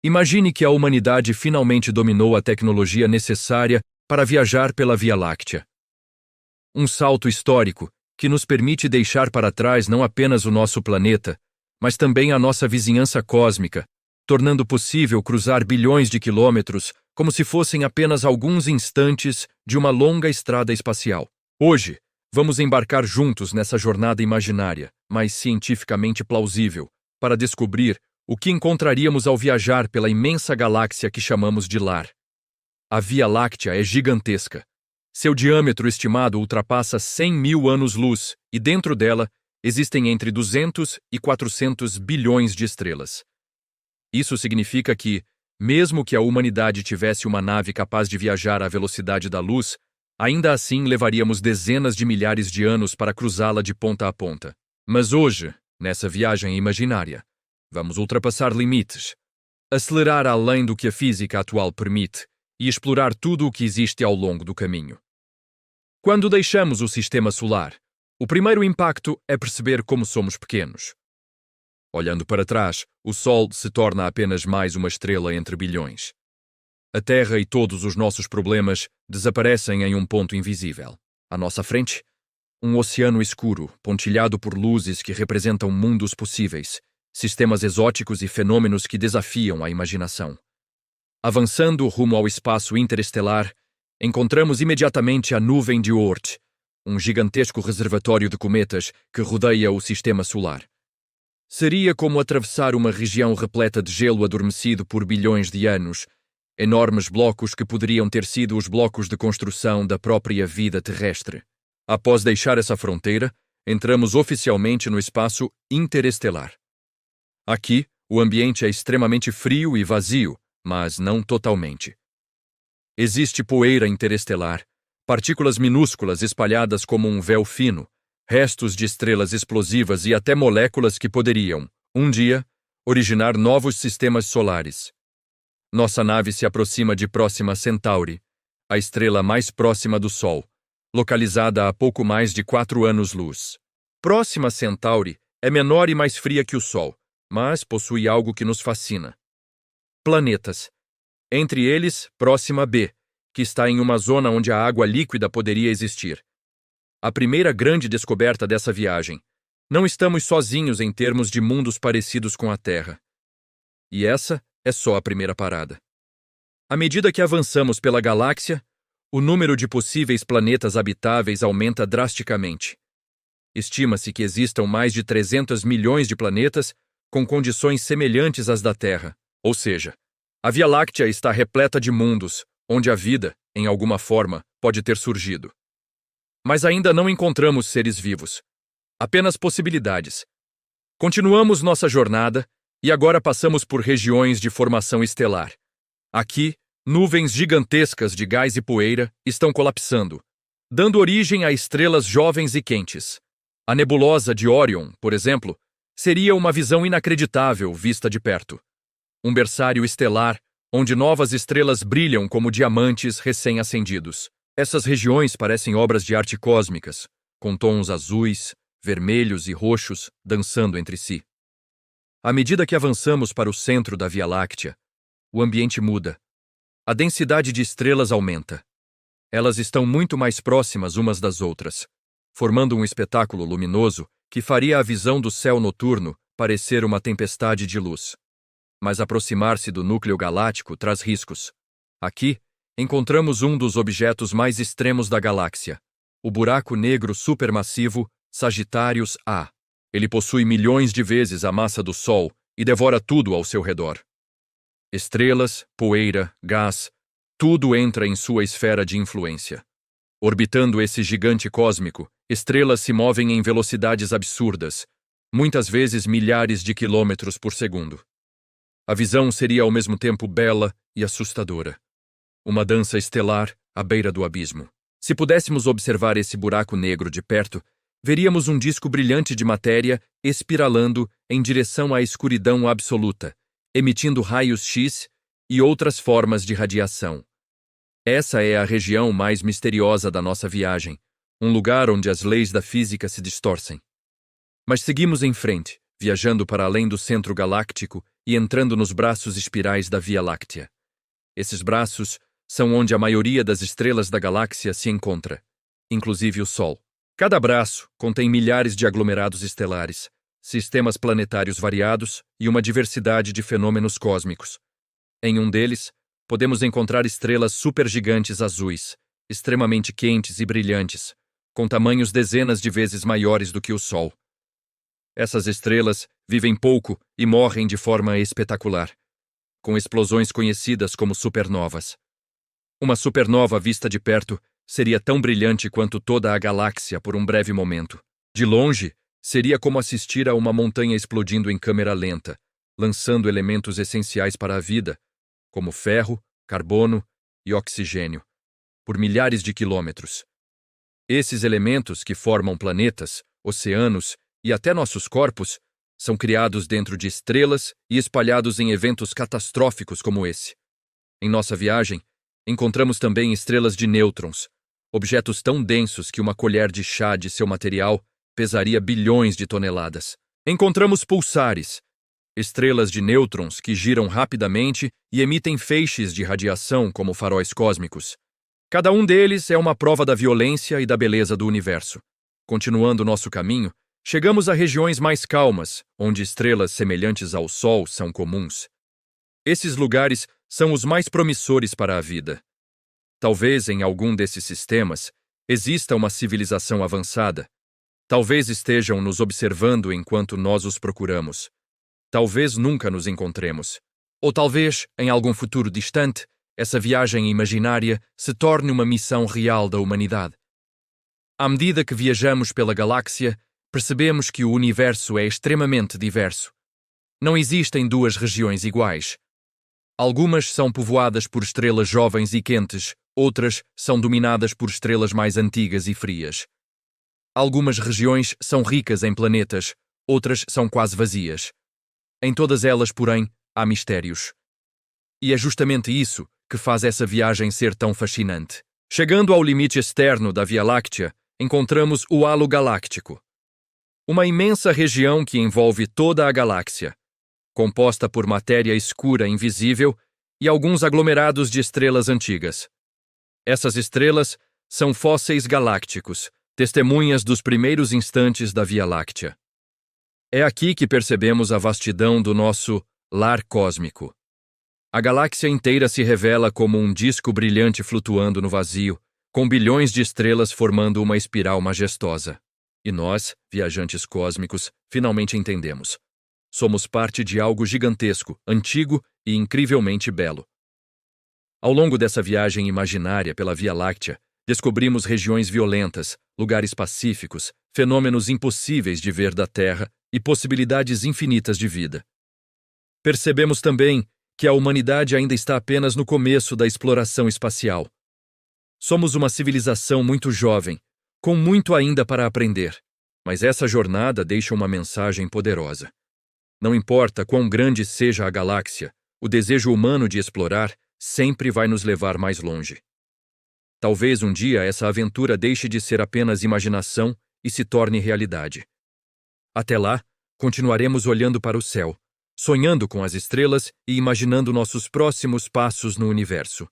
Imagine que a humanidade finalmente dominou a tecnologia necessária para viajar pela Via Láctea. Um salto histórico que nos permite deixar para trás não apenas o nosso planeta, mas também a nossa vizinhança cósmica, tornando possível cruzar bilhões de quilômetros como se fossem apenas alguns instantes de uma longa estrada espacial. Hoje, vamos embarcar juntos nessa jornada imaginária, mas cientificamente plausível, para descobrir o que encontraríamos ao viajar pela imensa galáxia que chamamos de lar. A Via Láctea é gigantesca. Seu diâmetro estimado ultrapassa 100 mil anos-luz e dentro dela existem entre 200 e 400 bilhões de estrelas. Isso significa que, mesmo que a humanidade tivesse uma nave capaz de viajar à velocidade da luz, ainda assim levaríamos dezenas de milhares de anos para cruzá-la de ponta a ponta. Mas hoje, nessa viagem imaginária, vamos ultrapassar limites, acelerar além do que a física atual permite e explorar tudo o que existe ao longo do caminho. Quando deixamos o sistema solar, o primeiro impacto é perceber como somos pequenos. Olhando para trás, o Sol se torna apenas mais uma estrela entre bilhões. A Terra e todos os nossos problemas desaparecem em um ponto invisível. À nossa frente, um oceano escuro, pontilhado por luzes que representam mundos possíveis, sistemas exóticos e fenômenos que desafiam a imaginação. Avançando rumo ao espaço interestelar, encontramos imediatamente a nuvem de Oort, um gigantesco reservatório de cometas que rodeia o sistema solar. Seria como atravessar uma região repleta de gelo adormecido por bilhões de anos, enormes blocos que poderiam ter sido os blocos de construção da própria vida terrestre. Após deixar essa fronteira, entramos oficialmente no espaço interestelar. Aqui, o ambiente é extremamente frio e vazio, mas não totalmente. Existe poeira interestelar, partículas minúsculas espalhadas como um véu fino, restos de estrelas explosivas e até moléculas que poderiam, um dia, originar novos sistemas solares. Nossa nave se aproxima de Próxima Centauri, a estrela mais próxima do Sol, localizada a pouco mais de 4 anos-luz. Próxima Centauri é menor e mais fria que o Sol, mas possui algo que nos fascina. Planetas. Entre eles, Próxima B, que está em uma zona onde a água líquida poderia existir. A primeira grande descoberta dessa viagem. Não estamos sozinhos em termos de mundos parecidos com a Terra. E essa é só a primeira parada. À medida que avançamos pela galáxia, o número de possíveis planetas habitáveis aumenta drasticamente. Estima-se que existam mais de 300 milhões de planetas com condições semelhantes às da Terra, ou seja, a Via Láctea está repleta de mundos onde a vida, em alguma forma, pode ter surgido. Mas ainda não encontramos seres vivos. Apenas possibilidades. Continuamos nossa jornada e agora passamos por regiões de formação estelar. Aqui, nuvens gigantescas de gás e poeira estão colapsando, dando origem a estrelas jovens e quentes. A nebulosa de Órion, por exemplo, seria uma visão inacreditável vista de perto. Um berçário estelar onde novas estrelas brilham como diamantes recém-acendidos. Essas regiões parecem obras de arte cósmicas, com tons azuis, vermelhos e roxos dançando entre si. À medida que avançamos para o centro da Via Láctea, o ambiente muda. A densidade de estrelas aumenta. Elas estão muito mais próximas umas das outras, formando um espetáculo luminoso que faria a visão do céu noturno parecer uma tempestade de luz. Mas aproximar-se do núcleo galáctico traz riscos. Aqui, encontramos um dos objetos mais extremos da galáxia, o buraco negro supermassivo Sagitários A. Ele possui milhões de vezes a massa do Sol e devora tudo ao seu redor. Estrelas, poeira, gás, tudo entra em sua esfera de influência. Orbitando esse gigante cósmico, estrelas se movem em velocidades absurdas, muitas vezes milhares de quilômetros por segundo. A visão seria ao mesmo tempo bela e assustadora. Uma dança estelar à beira do abismo. Se pudéssemos observar esse buraco negro de perto, veríamos um disco brilhante de matéria espiralando em direção à escuridão absoluta, emitindo raios X e outras formas de radiação. Essa é a região mais misteriosa da nossa viagem, um lugar onde as leis da física se distorcem. Mas seguimos em frente, viajando para além do centro galáctico e entrando nos braços espirais da Via Láctea. Esses braços são onde a maioria das estrelas da galáxia se encontra, inclusive o Sol. Cada braço contém milhares de aglomerados estelares, sistemas planetários variados e uma diversidade de fenômenos cósmicos. Em um deles, podemos encontrar estrelas supergigantes azuis, extremamente quentes e brilhantes, com tamanhos dezenas de vezes maiores do que o Sol. Essas estrelas vivem pouco e morrem de forma espetacular, com explosões conhecidas como supernovas. Uma supernova vista de perto seria tão brilhante quanto toda a galáxia por um breve momento. De longe, seria como assistir a uma montanha explodindo em câmera lenta, lançando elementos essenciais para a vida, como ferro, carbono e oxigênio, por milhares de quilômetros. Esses elementos que formam planetas, oceanos e até nossos corpos são criados dentro de estrelas e espalhados em eventos catastróficos como esse. Em nossa viagem, encontramos também estrelas de nêutrons, objetos tão densos que uma colher de chá de seu material pesaria bilhões de toneladas. Encontramos pulsares, estrelas de nêutrons que giram rapidamente e emitem feixes de radiação como faróis cósmicos. Cada um deles é uma prova da violência e da beleza do universo. Continuando nosso caminho, chegamos a regiões mais calmas, onde estrelas semelhantes ao Sol são comuns. Esses lugares são os mais promissores para a vida. Talvez em algum desses sistemas exista uma civilização avançada. Talvez estejam nos observando enquanto nós os procuramos. Talvez nunca nos encontremos. Ou talvez, em algum futuro distante, essa viagem imaginária se torne uma missão real da humanidade. À medida que viajamos pela galáxia, percebemos que o universo é extremamente diverso. Não existem duas regiões iguais. Algumas são povoadas por estrelas jovens e quentes, outras são dominadas por estrelas mais antigas e frias. Algumas regiões são ricas em planetas, outras são quase vazias. Em todas elas, porém, há mistérios. E é justamente isso que faz essa viagem ser tão fascinante. Chegando ao limite externo da Via Láctea, encontramos o halo galáctico. Uma imensa região que envolve toda a galáxia, composta por matéria escura invisível e alguns aglomerados de estrelas antigas. Essas estrelas são fósseis galácticos, testemunhas dos primeiros instantes da Via Láctea. É aqui que percebemos a vastidão do nosso lar cósmico. A galáxia inteira se revela como um disco brilhante flutuando no vazio, com bilhões de estrelas formando uma espiral majestosa. E nós, viajantes cósmicos, finalmente entendemos. Somos parte de algo gigantesco, antigo e incrivelmente belo. Ao longo dessa viagem imaginária pela Via Láctea, descobrimos regiões violentas, lugares pacíficos, fenômenos impossíveis de ver da Terra e possibilidades infinitas de vida. Percebemos também que a humanidade ainda está apenas no começo da exploração espacial. Somos uma civilização muito jovem, com muito ainda para aprender, mas essa jornada deixa uma mensagem poderosa. Não importa quão grande seja a galáxia, o desejo humano de explorar sempre vai nos levar mais longe. Talvez um dia essa aventura deixe de ser apenas imaginação e se torne realidade. Até lá, continuaremos olhando para o céu, sonhando com as estrelas e imaginando nossos próximos passos no universo.